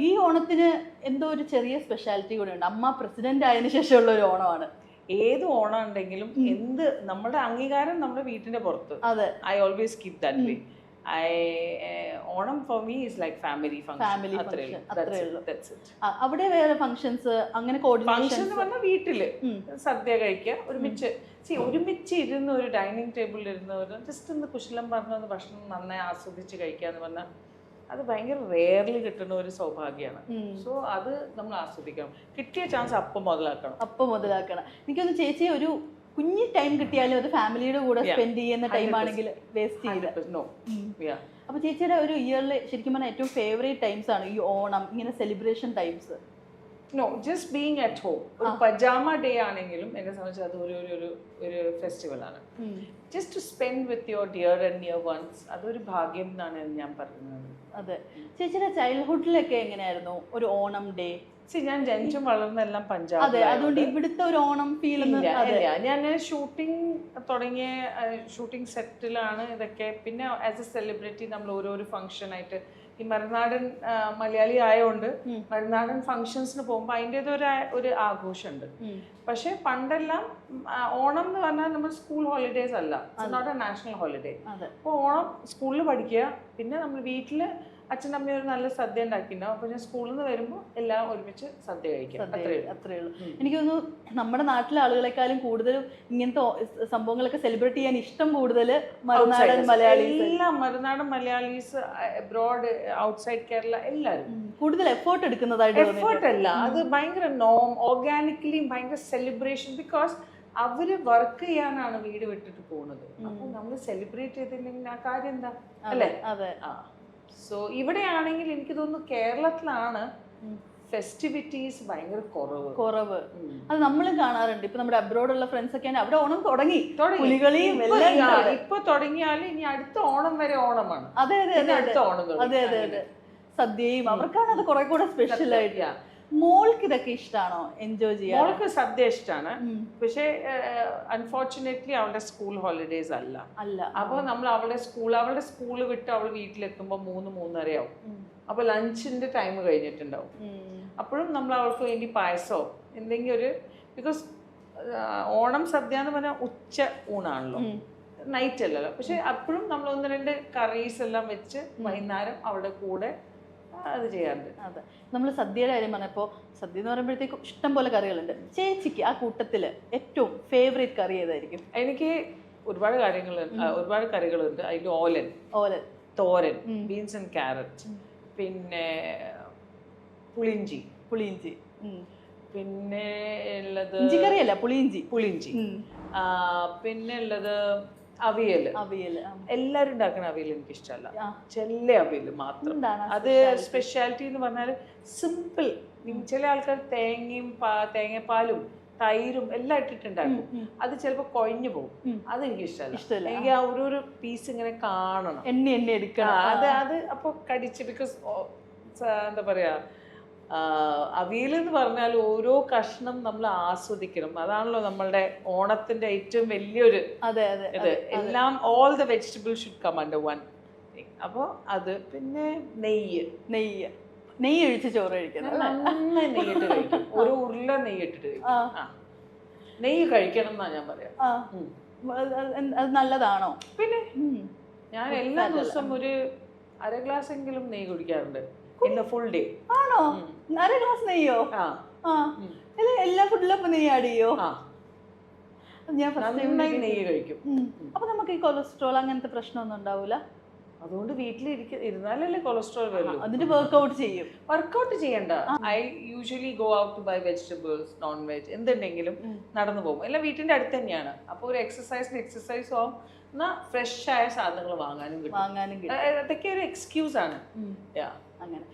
ഈ ഓണത്തിന് എന്തോ ഒരു ചെറിയ സ്പെഷ്യാലിറ്റി കൂടെ ഉണ്ട്. അമ്മ പ്രസിഡന്റ് ആയതിനു ശേഷമുള്ള ഒരു ഓണമാണ്. ഏത് ഓണം ഉണ്ടെങ്കിലും എന്ത് നമ്മുടെ അംഗീകാരം നമ്മുടെ വീട്ടിന്റെ പുറത്ത്. അതെ, I always keep that way. Onam for me is like family family function. അത്രേ ഉള്ളൂ. അവിടെ വേറെ ഫംഗ്ഷൻസ് അങ്ങനെ ഫംഗ്ഷൻ എന്ന് പറഞ്ഞാൽ വീട്ടില് സദ്യ കഴിക്കുക, ഒരുമിച്ച് ഇരുന്ന് ഒരു ഡൈനിങ് ടേബിളിൽ ഇരുന്ന് ജസ്റ്റ് ഒന്ന് കുശലം പറഞ്ഞ ഭക്ഷണം നന്നായി ആസ്വദിച്ച് കഴിക്കുക എന്ന് പറഞ്ഞാൽ അത് ഭയങ്കര റെയർലി കിട്ടുന്ന ഒരു സൗഭാഗ്യമാണ്. സോ അത് നമ്മൾ ആസ്വദിക്കണം. കിട്ടിയ ചാൻസ് അപ്പം മുതലാക്കണം. എനിക്കൊന്ന് ചേച്ചി ഒരു കുഞ്ഞി ടൈം കിട്ടിയാലും ഒരു ഫാമിലിയുടെ കൂടെ സ്പെൻഡ് ചെയ്യുന്ന ടൈം ആണെങ്കിൽ വേസ്റ്റ് ചെയ്യില്ല. അപ്പൊ ചേച്ചിയുടെ ഒരു ഇയറിൽ ശരിക്കും പറഞ്ഞാൽ ഏറ്റവും ഫേവറേറ്റ് ടൈംസ് ആണ് ഈ ഓണം, ഇങ്ങനെ celebration times? No, just being at home. ഒരു പജാമ ഡേ ആണെങ്കിലും എന്നെ സംബന്ധിച്ച് അത് ഒരു ഫെസ്റ്റിവൽ ആണ്. Just to spend with your dear and near ones, അതൊരു ഭാഗ്യം എന്നാണ് ഞാൻ പറയുന്നത്. അതെ. ചേച്ചിയുടെ ചൈൽഡ്ഹുഡിലൊക്കെ എങ്ങനെയായിരുന്നു ഒരു ഓണം ഡേ? ഞാൻ ജനിച്ചും വളർന്നെല്ലാം പഞ്ചാബ്. അതെ, അതുകൊണ്ട് ഇവിടുത്തെ ഒരു ഓണം ഫീൽ ഞാൻ ഷൂട്ടിംഗ് സെറ്റിലാണ് ഇതൊക്കെ. പിന്നെ ആസ് എ സെലിബ്രിറ്റി നമ്മൾ ഓരോരോ ഫംഗ്ഷൻ ആയിട്ട് ഈ മറുനാടൻ മലയാളി ആയതുകൊണ്ട് മറുനാടൻ ഫംഗ്ഷൻസിന് പോകുമ്പോൾ അതിൻ്റെത് ഒരു ആഘോഷമുണ്ട്. പക്ഷെ പണ്ടെല്ലാം ഓണം എന്ന് പറഞ്ഞാൽ നമ്മൾ സ്കൂൾ ഹോളിഡേസ് അല്ല, it's not a national holiday. അപ്പോൾ ഓണം സ്കൂളിൽ പഠിക്കുക, പിന്നെ നമ്മൾ വീട്ടിൽ അച്ഛൻ അമ്മ ഒരു നല്ല സദ്യ ഉണ്ടാക്കിയിട്ടുണ്ടാവും. അപ്പോൾ ഞാൻ സ്കൂളിൽ നിന്ന് വരുമ്പോൾ എല്ലാം ഒരുമിച്ച് സദ്യ കഴിക്കാം. അത്രേ ഉള്ളൂ. എനിക്ക് തോന്നുന്നു നമ്മുടെ നാട്ടിലെ ആളുകളെക്കാളും കൂടുതലും ഇങ്ങനത്തെ സംഭവങ്ങളൊക്കെ സെലിബ്രേറ്റ് ചെയ്യാൻ ഇഷ്ടം കൂടുതൽ മറുനാടൻ മലയാളീസ്. എല്ലാം മറുനാടൻ മലയാളീസ്, അബ്രോഡ്, ഔട്ട്സൈഡ് കേരള, എല്ലാവരും കൂടുതൽ എഫേർട്ട് എടുക്കുന്നതായിട്ട്. എഫേർട്ട് അല്ല, അത് ഭയങ്കര ഓർഗാനിക്കലി ഭയങ്കര സെലിബ്രേഷൻ. ബിക്കോസ് അവര് വർക്ക് ചെയ്യാനാണ് വീട് വിട്ടിട്ട് പോകുന്നത്. അപ്പോൾ നമ്മൾ സെലിബ്രേറ്റ് ചെയ്തില്ലെങ്കിൽ ആ കാര്യം എന്താ, അല്ലേ? അതെ. സോ ഇവിടെയാണെങ്കിൽ എനിക്ക് തോന്നുന്നു കേരളത്തിലാണ് ഫെസ്റ്റിവിറ്റീസ് ഭയങ്കര കുറവ്. അത് നമ്മളും കാണാറുണ്ട്. ഇപ്പൊ നമ്മുടെ അബ്രോഡുള്ള ഫ്രണ്ട്സ് ഒക്കെ അവിടെ ഓണം തുടങ്ങി. ഇപ്പൊ തുടങ്ങിയാലും ഇനി അടുത്ത ഓണം വരെ ഓണമാണ്. അതെ, അടുത്ത ഓണം. അതെ. സദ്യയും അവർക്കാണ് അത് കുറെ കൂടെ സ്പെഷ്യൽ ആയിട്ട്. മോൾക്ക് ഇതൊക്കെ ഇഷ്ടമാണോ, എൻജോയ് ചെയ്യാൻ? മോൾക്ക് സദ്യ ഇഷ്ടമാണ്. പക്ഷേ അൺഫോർച്ചുനേറ്റ്ലി അവളുടെ സ്കൂൾ ഹോളിഡേസ് അല്ല. അപ്പോൾ നമ്മൾ അവളുടെ സ്കൂൾ വിട്ട് അവൾ വീട്ടിലെത്തുമ്പോൾ 3-3:30 ആവും. അപ്പോൾ ലഞ്ചിന്റെ ടൈം കഴിഞ്ഞിട്ടുണ്ടാവും. അപ്പോഴും നമ്മൾ അവൾക്ക് വേണ്ടി പായസമോ എന്തെങ്കിലും ഒരു, ബിക്കോസ് ഓണം സദ്യ എന്ന് പറഞ്ഞാൽ ഉച്ച ഊണാണല്ലോ, നൈറ്റ് അല്ലല്ലോ. പക്ഷെ അപ്പോഴും നമ്മൾ 1-2 കറീസ് എല്ലാം വെച്ച് വൈകുന്നേരം അവളുടെ കൂടെ അത് ചെയ്യാറുണ്ട്. അതെ. നമ്മൾ സദ്യയുടെ കാര്യം പറഞ്ഞപ്പോൾ സദ്യ എന്ന് പറയുമ്പോഴത്തേക്കും ഇഷ്ടം പോലെ കറികളുണ്ട്. ചേച്ചിക്ക് ആ കൂട്ടത്തില് ഏറ്റവും ഫേവറേറ്റ് കറി ഏതായിരിക്കും? എനിക്ക് ഒരുപാട് കറികളുണ്ട്. അതിൽ ഓലൻ, തോരൻ, ബീൻസ് ആൻഡ് ക്യാരറ്റ്, പിന്നെ പുളിയിഞ്ചി, പിന്നെ ഉള്ളത് ഇഞ്ചിക്കറിയല്ല, പുളിയിഞ്ചി. പിന്നെ ഉള്ളത് അവിയൽ. എല്ലാരും ഉണ്ടാക്കുന്ന അവിയൽ എനിക്ക് ഇഷ്ടമല്ല. ചെല്ല അവിയൽ മാത്രം. അത് സ്പെഷ്യാലിറ്റി എന്ന് പറഞ്ഞാൽ സിമ്പിൾ. ചില ആൾക്കാർ തേങ്ങാപ്പാലും തൈരും എല്ലാം ഇട്ടിട്ടുണ്ടാക്കും. അത് ചിലപ്പോൾ കുഴഞ്ഞു പോകും. അതെനിക്ക് ഇഷ്ടമല്ല. എനിക്ക് ആ ഒരു പീസ് ഇങ്ങനെ കാണണം, എണ്ണ എടുക്കണം. അത് അപ്പോൾ കടിച്ച്, ബിക്കോസ് എന്താ പറയാ, അവിയൽ എന്ന് പറഞ്ഞാൽ ഓരോ കഷ്ണം നമ്മൾ ആസ്വദിക്കണം. അതാണല്ലോ നമ്മളുടെ ഓണത്തിന്റെ ഏറ്റവും വലിയൊരു ഇത്. എല്ലാം all the vegetable should come under one thing. അപ്പോൾ അത്, പിന്നെ നെയ്യ് ഒഴിച്ച് ചോറ് കഴിക്കണം. നന്നായി നെയ്യിട്ട് കഴിക്കും. ഒരു ഉരുള നെയ്യിട്ടിട്ട് കഴിക്കും. നെയ്യ് കഴിക്കണം എന്നാ ഞാൻ പറയാം. അത് നല്ലതാണോ? പിന്നെ ഞാൻ എല്ലാ ദിവസവും ഒരു 1/2 ഗ്ലാസ് എങ്കിലും നെയ്യ് കുടിക്കാറുണ്ട് in the full day. ആണോ? 1/2 ഗ്ലാസ് നെയ്യോ? എല്ലാ ഫുഡിലും നെയ്യ് ആഡ് ചെയ്യോ? ഞാൻ നന്നായി നെയ്യ് കഴിക്കും. അപ്പൊ നമുക്ക് ഈ കൊളസ്ട്രോൾ അങ്ങനത്തെ പ്രശ്നമൊന്നും ഉണ്ടാവൂല? അതുകൊണ്ട് വീട്ടിൽ ഇരുന്നാലല്ലേ കൊളസ്ട്രോൾ വരുള്ളൂ. അതിന് വർക്ക്ഔട്ട് ചെയ്യണ്ട. I usually go out to buy vegetables, non veg, എന്തുണ്ടെങ്കിലും നടന്നു പോകും. എല്ലാം വീട്ടിന്റെ അടുത്ത് തന്നെയാണ്. അപ്പോൾ ഒരു എക്സസൈസും ആവും, എന്നാൽ ഫ്രഷ് ആയ സാധനങ്ങൾ വാങ്ങാനും കിട്ടും. അതൊക്കെ ഒരു എക്സ്ക്യൂസ് ആണ്. അങ്ങനെ